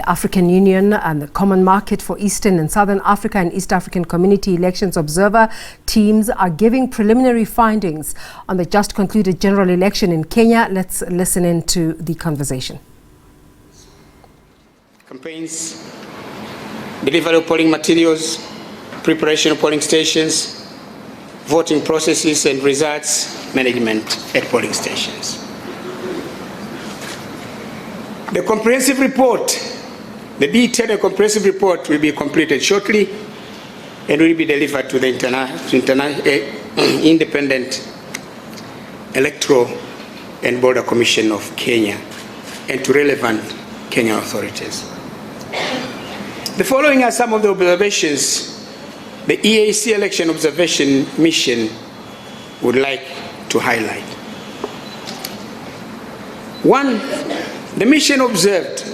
African Union and the Common Market for Eastern and Southern Africa and East African Community Elections Observer teams are giving preliminary findings on the just concluded general election in Kenya. Let's listen in to the conversation. Campaigns, delivery of polling materials, preparation of polling stations, voting processes and results management at polling stations. The comprehensive report, the detailed and comprehensive report will be completed shortly and will be delivered to the Independent Electoral and Border Commission of Kenya and to relevant Kenyan authorities. The following are some of the observations the EAC Election Observation Mission would like to highlight. One, the mission observed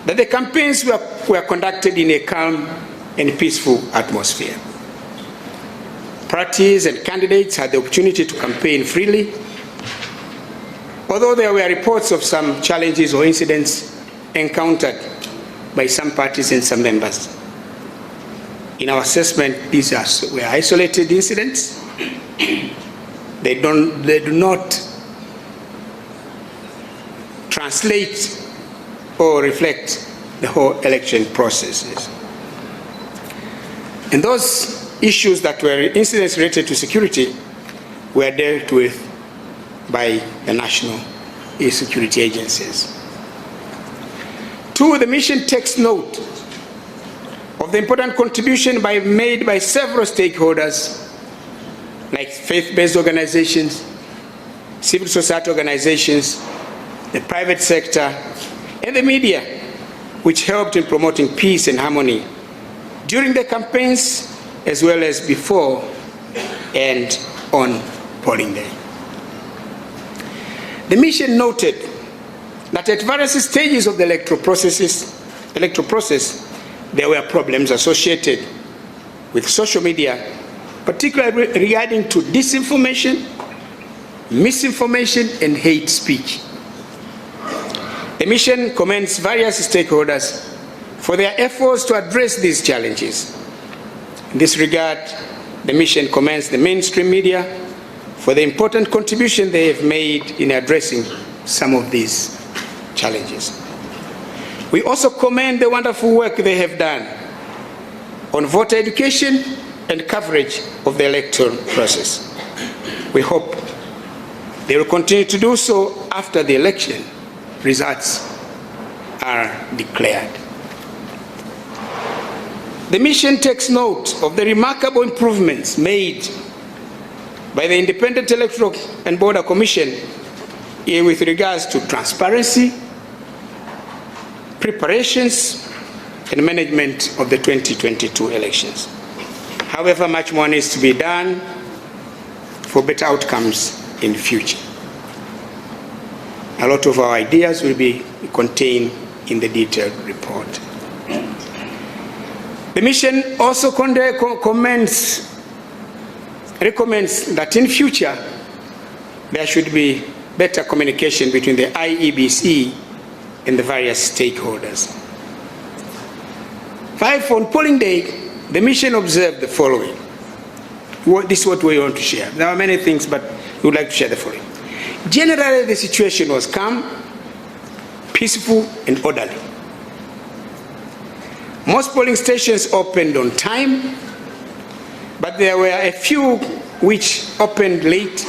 that the campaigns were conducted in a calm and peaceful atmosphere. Parties and candidates had the opportunity to campaign freely, although there were reports of some challenges or incidents encountered by some parties and some members. In our assessment, these were isolated incidents. They do not translate or reflect the whole election processes. And those issues that were incidents related to security were dealt with by the national security agencies. Two, the mission takes note of the important contribution made by several stakeholders like faith-based organizations, civil society organizations, the private sector, and the media, which helped in promoting peace and harmony during the campaigns as well as before and on polling day. The mission noted that at various stages of the electoral process, there were problems associated with social media, particularly regarding to disinformation, misinformation, and hate speech. The mission commends various stakeholders for their efforts to address these challenges. In this regard, the mission commends the mainstream media for the important contribution they have made in addressing some of these challenges. We also commend the wonderful work they have done on voter education and coverage of the electoral process. We hope they will continue to do so after the election results are declared. The mission takes note of the remarkable improvements made by the Independent Electoral and Border Commission with regards to transparency, preparations, and management of the 2022 elections. However, much more needs to be done for better outcomes in the future. A lot of our ideas will be contained in the detailed report. The mission also recommends that in future there should be better communication between the IEBC and the various stakeholders. 5, on polling day, the mission observed the following. This is what we want to share. There are many things, but we would like to share the following. Generally, the situation was calm, peaceful, and orderly. Most polling stations opened on time, but there were a few which opened late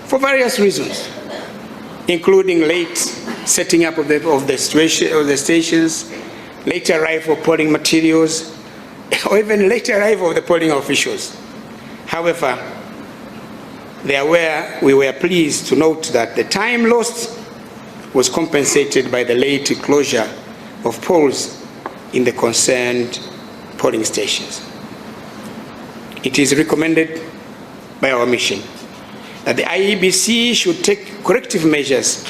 for various reasons, including late setting up of the stations, late arrival of polling materials, or even late arrival of the polling officials. However, we were pleased to note that the time lost was compensated by the late closure of polls in the concerned polling stations. It is recommended by our mission that the IEBC should take corrective measures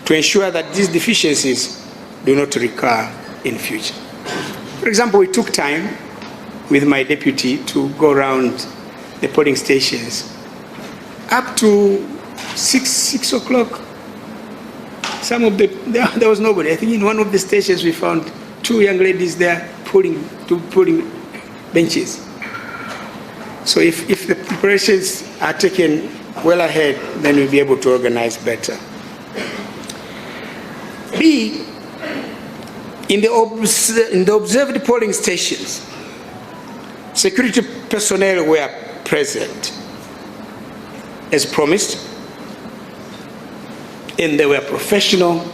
to ensure that these deficiencies do not recur in future. For example, we took time with my deputy to go around the polling stations up to 6 o'clock. There was nobody. I think in one of the stations we found two young ladies there pulling benches. So if the preparations are taken well ahead, then we'll be able to organize better. B, in the observed polling stations, security personnel were present as promised, and they were professional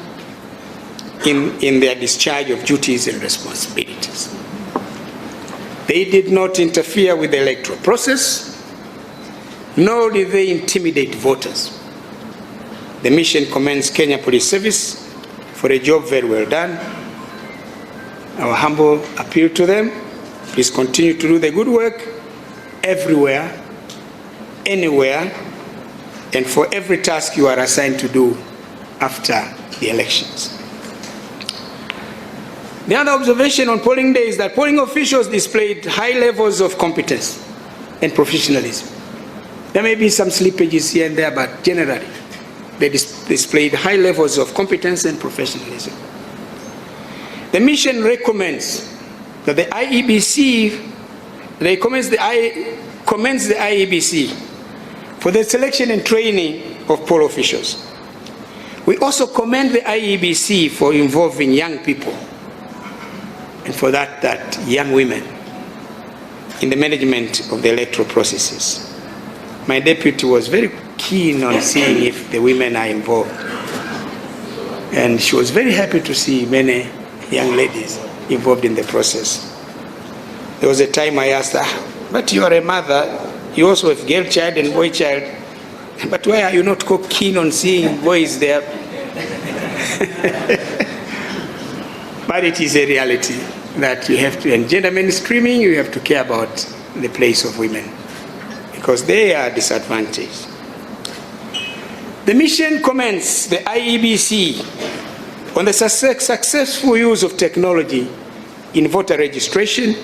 in their discharge of duties and responsibilities. They did not interfere with the electoral process, nor did they intimidate voters. The mission commends Kenya Police Service for a job very well done. Our humble appeal to them: please continue to do the good work everywhere, anywhere, and for every task you are assigned to do after the elections. The other observation on polling day is that polling officials displayed high levels of competence and professionalism. There may be some slippages here and there, but generally they displayed high levels of competence and professionalism. The mission recommends that the IEBC commends the IEBC for the selection and training of poll officials. We also commend the IEBC for involving young people, and for that young women, in the management of the electoral processes. My deputy was very keen on seeing if the women are involved, and she was very happy to see many young ladies involved in the process. There was a time I asked her, but you are a mother, you also have girl child and boy child, but why are you not keen on seeing boys there? But it is a reality that you have to, and gender mainstreaming, you have to care about the place of women, because they are disadvantaged. The mission commends the IEBC on the successful use of technology in voter registration,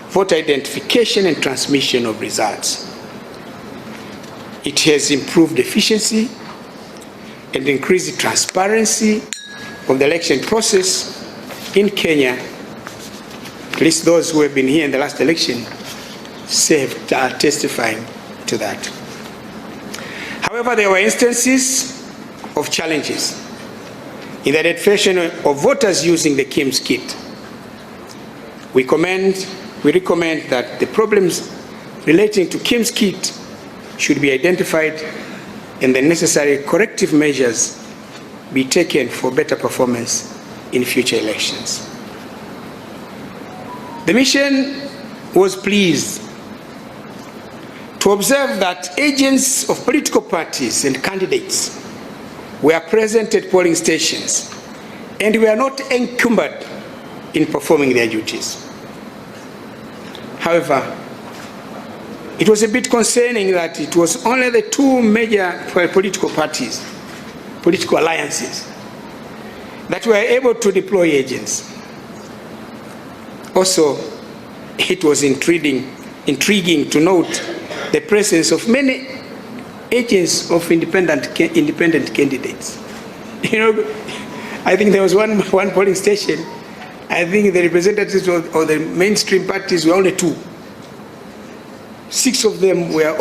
voter identification, and transmission of results. It has improved efficiency and increased transparency of the election process in Kenya. At least those who have been here in the last election are testifying to that. However, there were instances of challenges in the identification of voters using the KIMS kit. We recommend that the problems relating to KIMS kit should be identified and the necessary corrective measures be taken for better performance in future elections. The mission was pleased to observe that agents of political parties and candidates were present at polling stations and were not encumbered in performing their duties. However, it was a bit concerning that it was only the two major political parties, political alliances, that were able to deploy agents. Also, it was intriguing to note the presence of many agents of independent candidates. You know, I think there was one polling station, I think the representatives of the mainstream parties were only two. 6 of them were,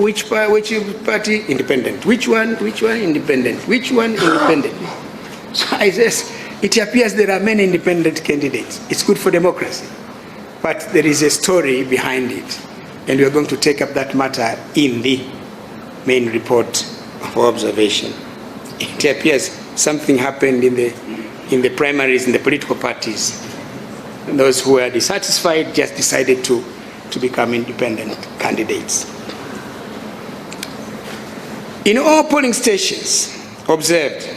which party? Independent. Which one? Independent. Which one? Independent. So I says, it appears there are many independent candidates. It's good for democracy. But there is a story behind it. And we are going to take up that matter in the main report for observation. It appears something happened in the primaries in the political parties. And those who were dissatisfied just decided to become independent candidates. In all polling stations observed,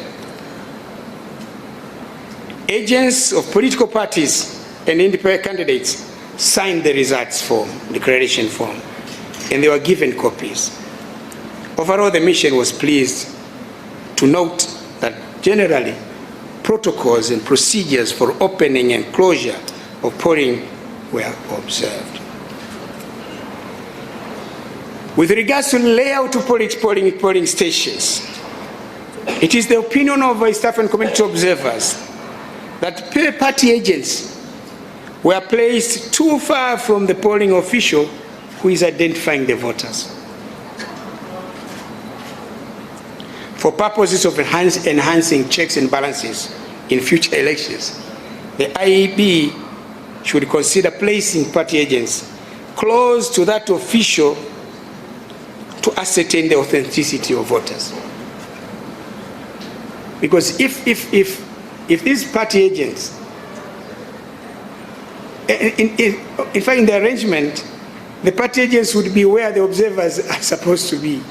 agents of political parties and independent candidates signed the results form, declaration form, and they were given copies. Overall, the mission was pleased to note that generally protocols and procedures for opening and closure of polling were observed. With regards to the layout of polling stations, it is the opinion of East African community observers that party agents were placed too far from the polling official who is identifying the voters. For purposes of enhancing checks and balances in future elections, the IEB should consider placing party agents close to that official to ascertain the authenticity of voters. Because if these party agents, in fact, in the arrangement, the party agents would be where the observers are supposed to be.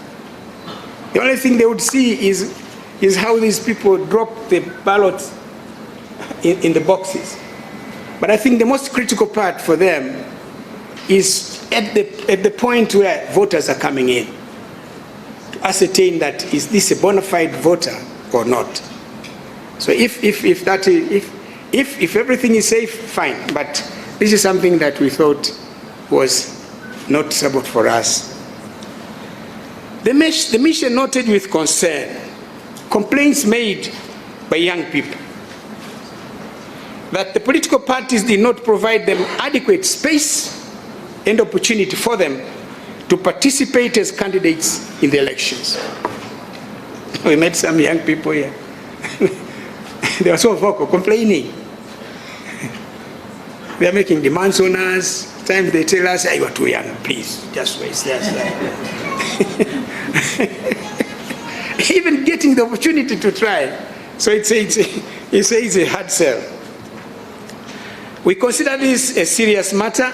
The only thing they would see is how these people drop the ballots in the boxes. But I think the most critical part for them is at the point where voters are coming in, to ascertain that is this a bona fide voter or not. So if everything is safe, fine. But this is something that we thought was noticeable for us. The mission noted with concern complaints made by young people that the political parties did not provide them adequate space and opportunity for them to participate as candidates in the elections. We met some young people here. They were so vocal, complaining. They are making demands on us. Sometimes they tell us, hey, you are too young, please, just wait. Even getting the opportunity to try. So it's a hard sell. We consider this a serious matter.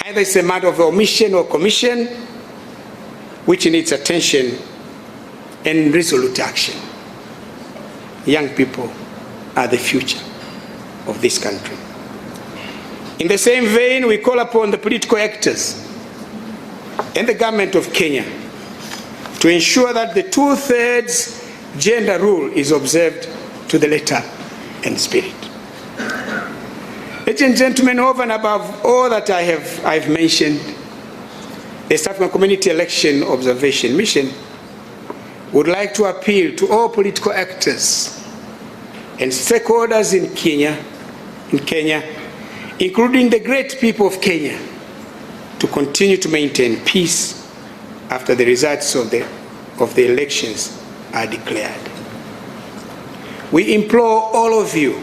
Either it's a matter of omission or commission, which needs attention and resolute action. Young people are the future of this country. In the same vein, we call upon the political actors and the government of Kenya to ensure that the 2/3 gender rule is observed to the letter and spirit. Ladies and gentlemen, over and above all that I've mentioned, the East African Community Election Observation Mission would like to appeal to all political actors and stakeholders in Kenya, including the great people of Kenya, to continue to maintain peace after the results of the elections are declared. We implore all of you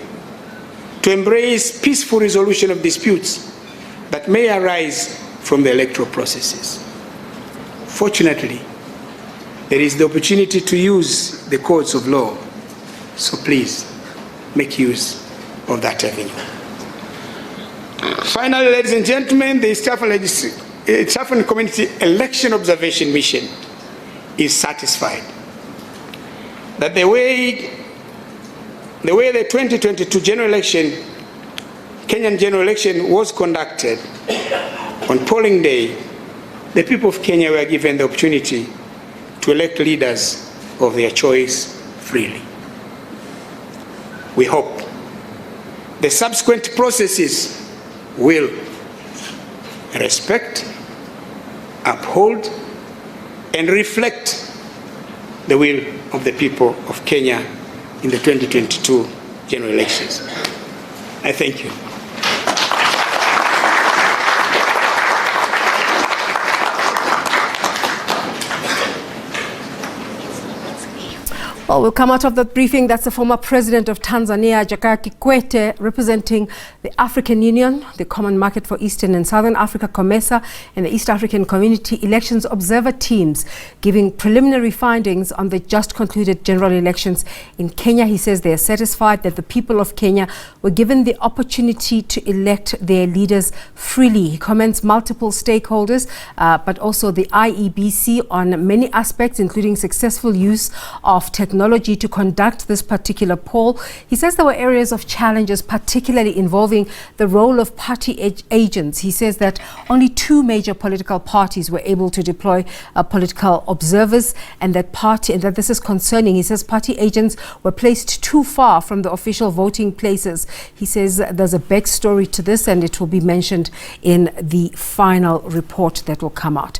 to embrace peaceful resolution of disputes that may arise from the electoral processes. Fortunately, there is the opportunity to use the courts of law, so please make use of that avenue. Finally, ladies and gentlemen, the East African Community Election Observation Mission is satisfied that the way the 2022 general election, Kenyan general election, was conducted on polling day, the people of Kenya were given the opportunity to elect leaders of their choice freely. We hope the subsequent processes will respect, uphold, and reflect the will of the people of Kenya in the 2022 general elections. I thank you. Well, we'll come out of that briefing. That's the former president of Tanzania, Jakaya Kikwete, representing the African Union, the Common Market for Eastern and Southern Africa, COMESA, and the East African Community Elections Observer Teams, giving preliminary findings on the just concluded general elections in Kenya. He says they are satisfied that the people of Kenya were given the opportunity to elect their leaders freely. He commends multiple stakeholders, but also the IEBC on many aspects, including successful use of technology to conduct this particular poll. He says there were areas of challenges, particularly involving the role of party agents. He says that only 2 major political parties were able to deploy political observers, and that this is concerning. He says party agents were placed too far from the official voting places. He says there's a backstory to this, and it will be mentioned in the final report that will come out.